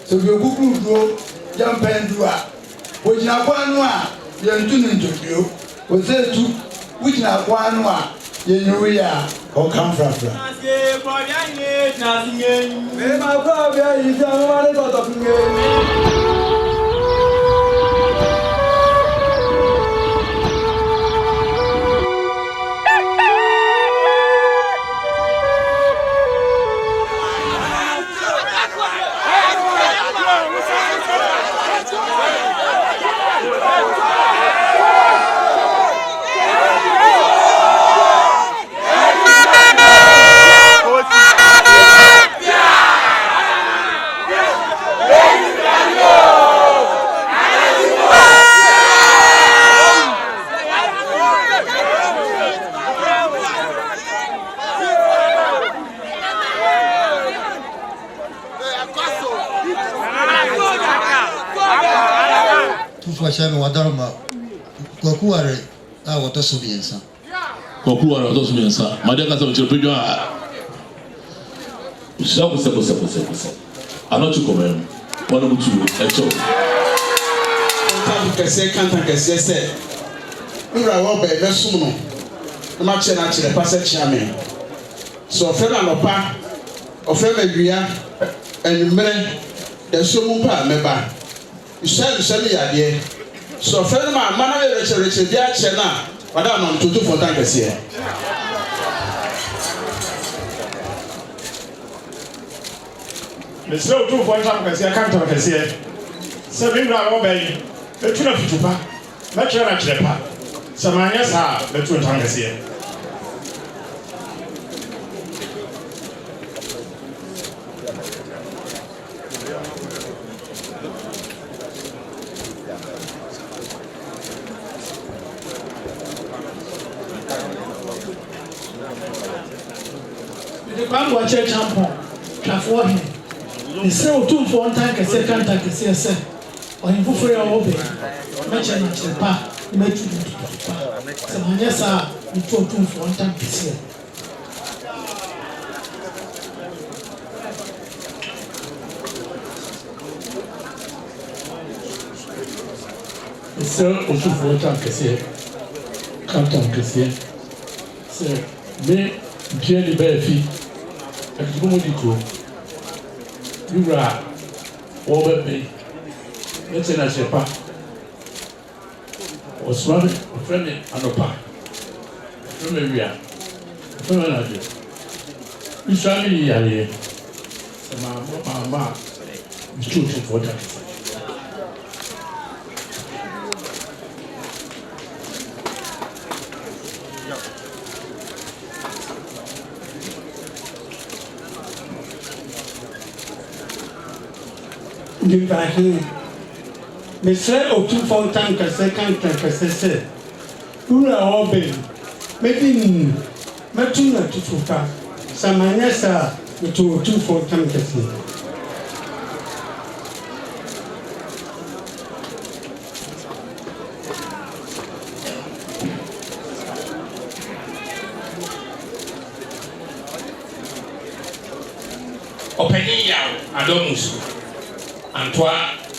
so bi okukuru do jampendua wojina kwanu a yentu ntobio ozetu wojina kwanu a yenyu ya o kan frafra ase bo bia nye na sinye me ma ko bia yi jan wa le to finge Fashano wadarma kwa kuwa a watoso biensa kwa kuwa watoso biensa madaka sa mchiro pejo a usako anotu komem wana mutu echo kanta kese se nra wo be besum no na ma che na chire pase chiame so ofela no pa ofela dua enumere de so mu pa meba ishali yade so ofela ma mana le reche dia che na wada no ntutu fontan kese le sero tu fontan kese kanta kese se binra wo be etuna fitupa na chira na chirepa samanya sa betu fontan kese Kwambo church champion trafo he the same two for one time second time say o him fufure o be na che na chepa na tu so hanya sa ni two for one time say the same o two for one time say canton say me bien libéré Ekiko mo diko yura wo bebe mete na chepa oswame ofrene anopa ofrene wia ofrene na de usami yale mama chuchu foda du Bahine. Mais c'est au tout fontaine que c'est quand c'est. Où la robe, mais dis-nous, mais tu ne te trouves pas. Ça manière ça, le tout fontaine que c'est. Openi yao adomusu antwa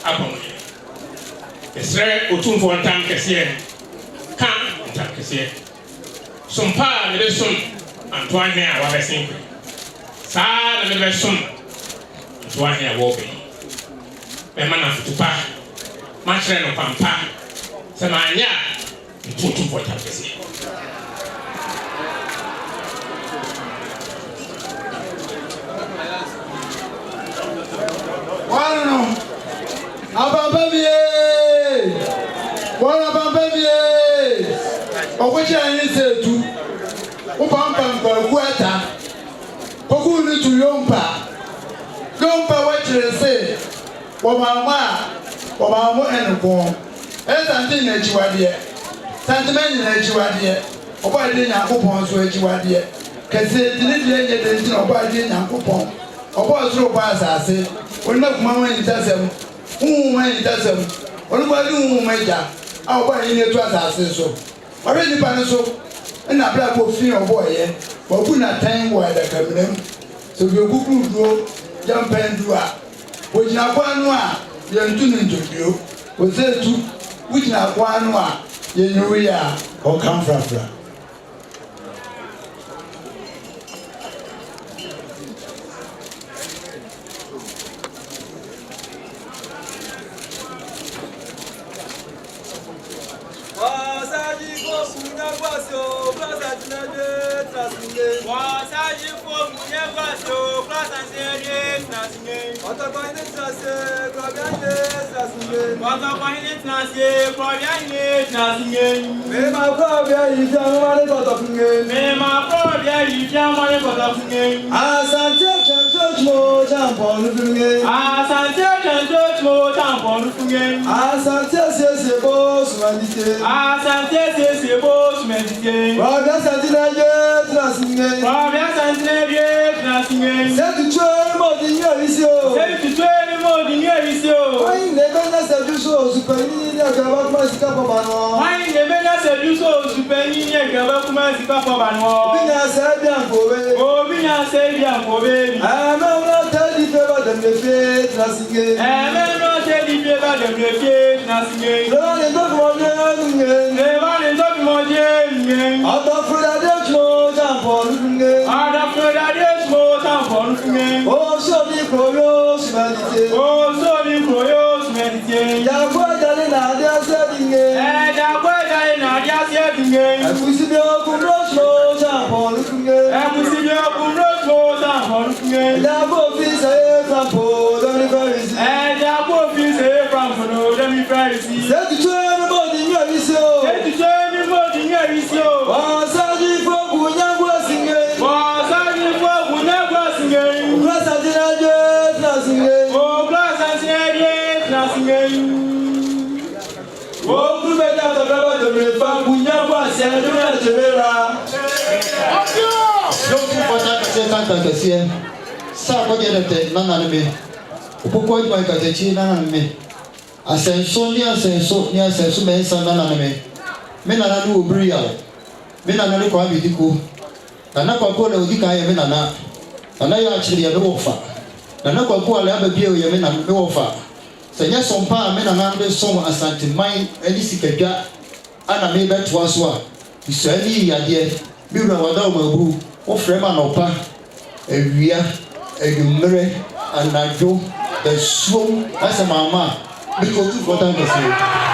apon esre otumfo ntam kese ka ntam kese sompa ne be som antwa ne a wa besin sa na me be som antwa ne a wo be be mana futupa ma chere no pampa se ma anya otumfo ntam kese Wano abambabie wana abambabie okwecha yin setu upampa mbaguata poku ni tu yompa wachire se wamama enko santi na chiwadie santimeni na chiwadie oba de nyakopon so chiwadie kase dinidie nye de ntina oba de nyakopon oba so oba asase onima kuma wani tasem wani tasem onima ni meja a oba yin etu asase so ore nipa ne so na bra ko fi obo ye obu na tan wo da kamrem so bi okukuru do jampendua wogyina kwano a yɛntu ne ntoduro wɔsɛ tu wogyina kwano a yɛnyɛwi a ɔka mfrafra Asenso ni asenso mensa nana me nana no obri ya me nana no kwa bidiko nana kwa ko na odika ya me nana ya achiri ya me wofa nana kwa ko ala ba bia ya me nana me wofa senya sompa me nana be som asante man ani sikadwa ana me beto aso a isani ya de mi wura wada o mabu o frema no pa ewia edumre anajo the swom as a mama because it's what I'm saying.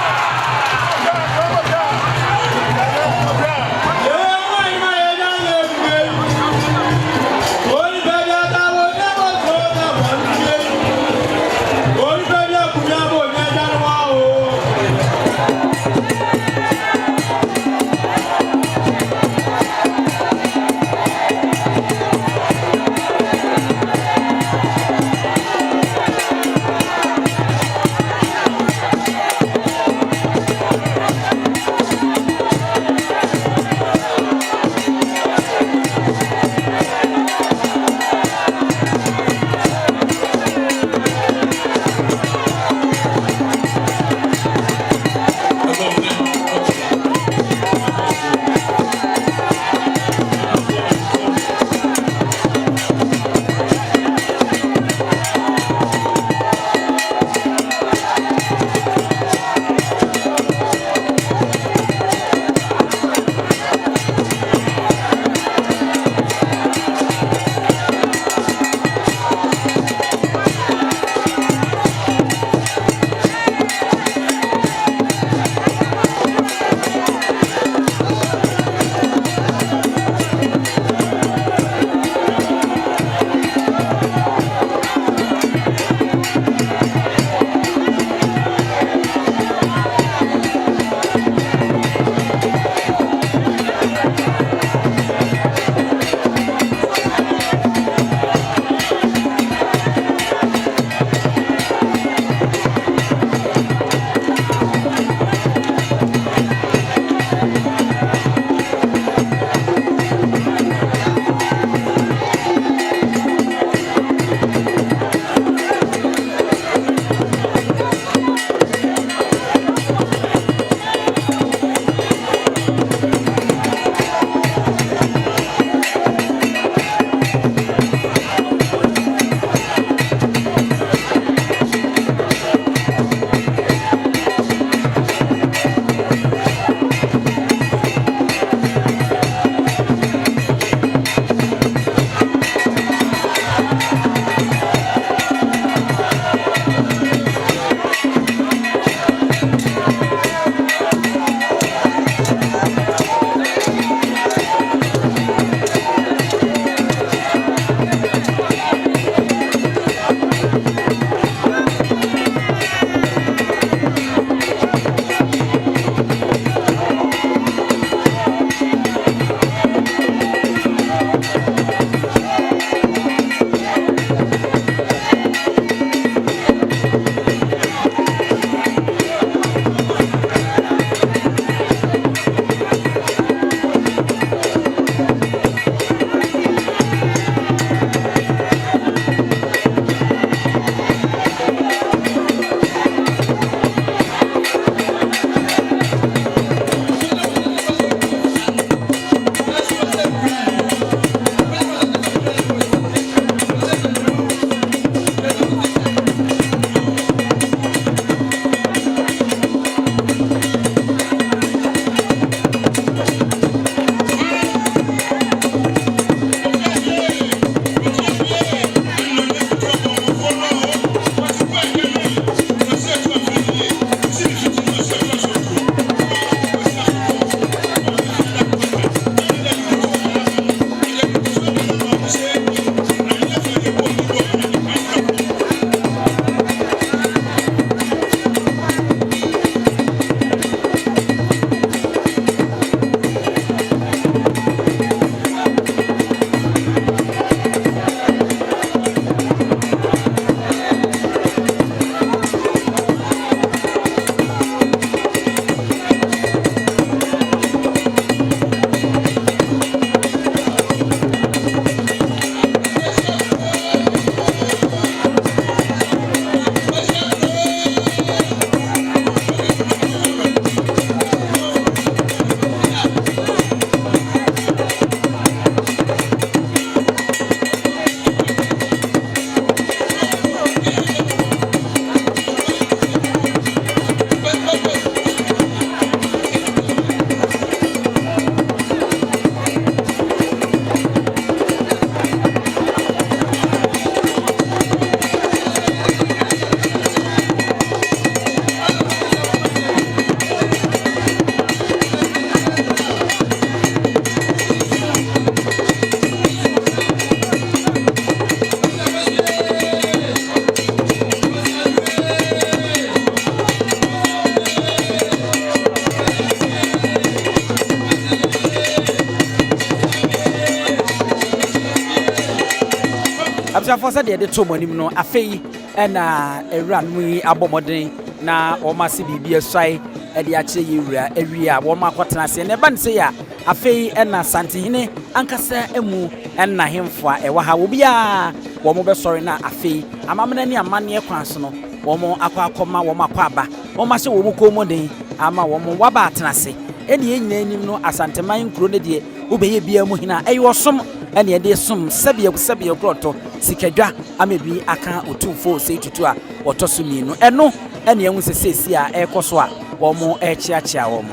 abusuafo sɛ deɛ de to mo anim no afei ɛna ewura no yi abɔmɔden na wɔn ase biribi asɔe ɛde akyerɛ yɛ wura awie a wɔn akɔtena ase na ɛba ne sɛ yɛ afei ɛna santehene ankasa emu ɛna hemfo a ɛwɔ ha obiara wɔn bɛsɔre na afei amamena ne amanneɛ kwan so no wɔn akɔma wɔn akɔ aba wɔn ahyɛ wɔn kɔn mu den ama wɔn waba atena ase ɛne yɛn nyinaa anim no asanteman nkuro ne deɛ wobɛyɛ biara mu hina ɛyɛ ɔsom ɛne yɛde som sɛbea korɔtɔ sikadwa ama bi aka otumfo sɛ tutu a wɔtɔ so mmienu ɛno ɛne yɛn ho sɛ sɛsi a ɛrekɔ so a wɔn ɛrekyeakyea wɔn.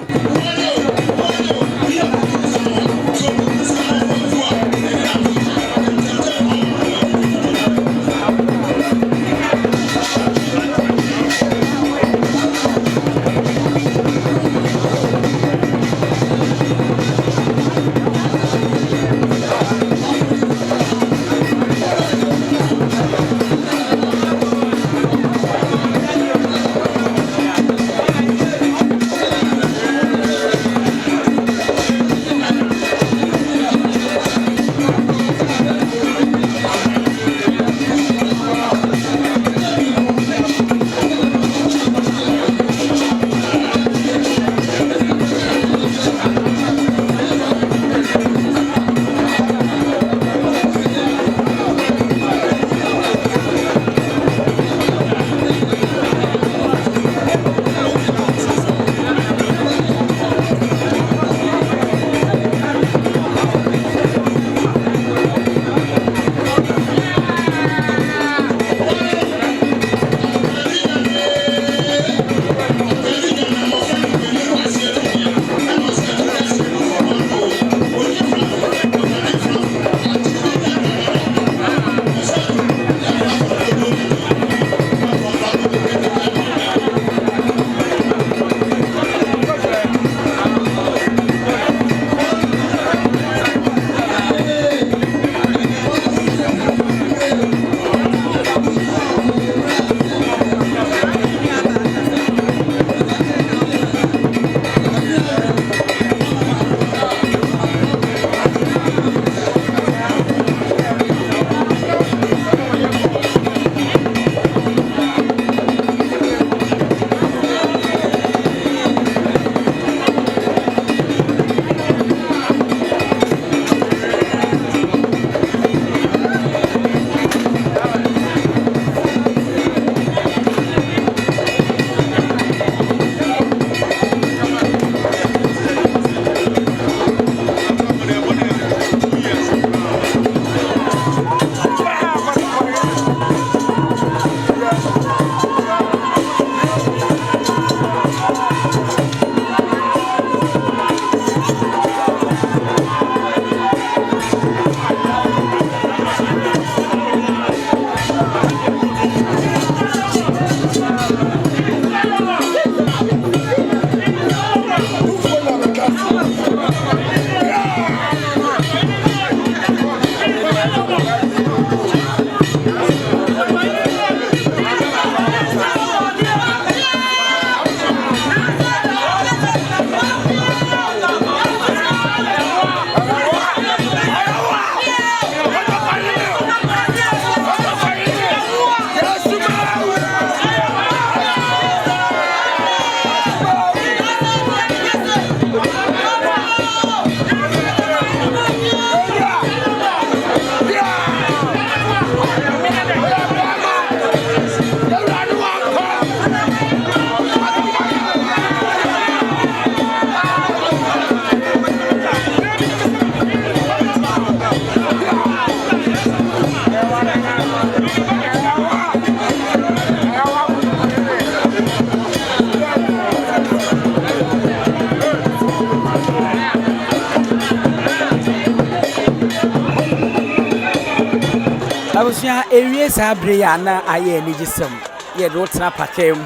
abusua ewie sabre ya na aye ni gisem ye do tena pakem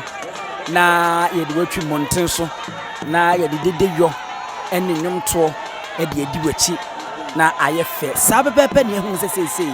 na ye de watwi monten so na ye de dedeyo ene nwomto e de edi wachi na aye fe sabepepe ne hu sesese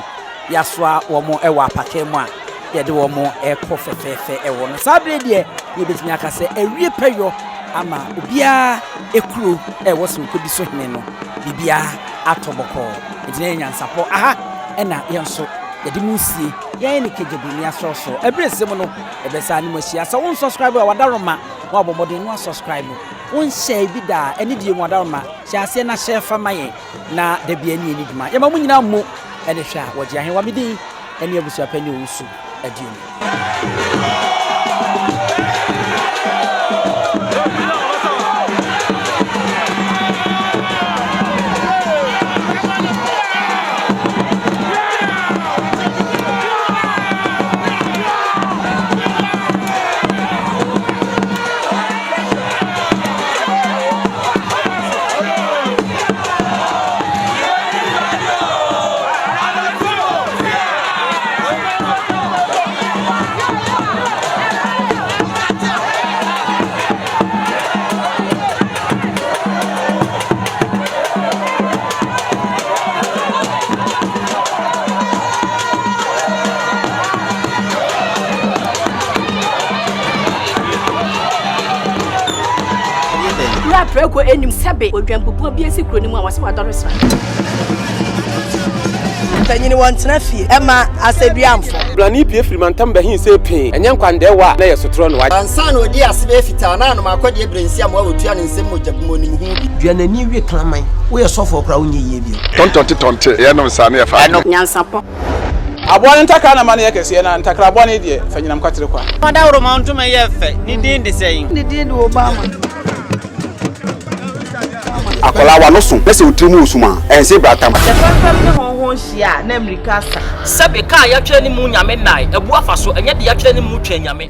yasoa wo mo e wa pakem a ye de wo mo e ko fefefe e wo no sabre de ye betimi aka se ewie peyo ama obia ekuro e wo so kodi so hene no bibia atoboko edine nyansapo aha ena yenso yɛde mu sie yɛn ne kegyebini asɔsɔ ɛbere sɛm no ɛbɛsa ne mɔhyia sɛ won subscribe a wadaroma wa bɔmɔden no subscribe won share bi da ɛne die mu wadaroma hyɛ ase na share fa ma yɛn na da bia ne ni dwuma yɛma mu nyina mu ɛne hwɛ a wɔgye ahen wa medin ɛne abusua pani owusu aduo Preko enim sebe odwampopo bi esi kroni mu a wase wadore sra tanyini wontena fie ema aseduamfo blani pie frimantam bahin se pin enye nkwande wa na yesotro no wa ansa na odi asebe fita na no makode brensia mo awotua ne nsem mojabumo nim hu duanani wie klaman wo ye sofo okra wo nye yie bi tontonte ye no nsa na ye fa nyansapo abone ntaka na mane yakese na ntakra abone de fanyinam kwatere kwa wada woro ma ntoma ye fe ni din de sei ni din de obama akola wa no so pese utrimu usuma ense bratam tefafam ne honhon hia na amerika sa sebe ka ya twa ni mu nyame nai ebu afa so enye de ya twa ni mu twa nyame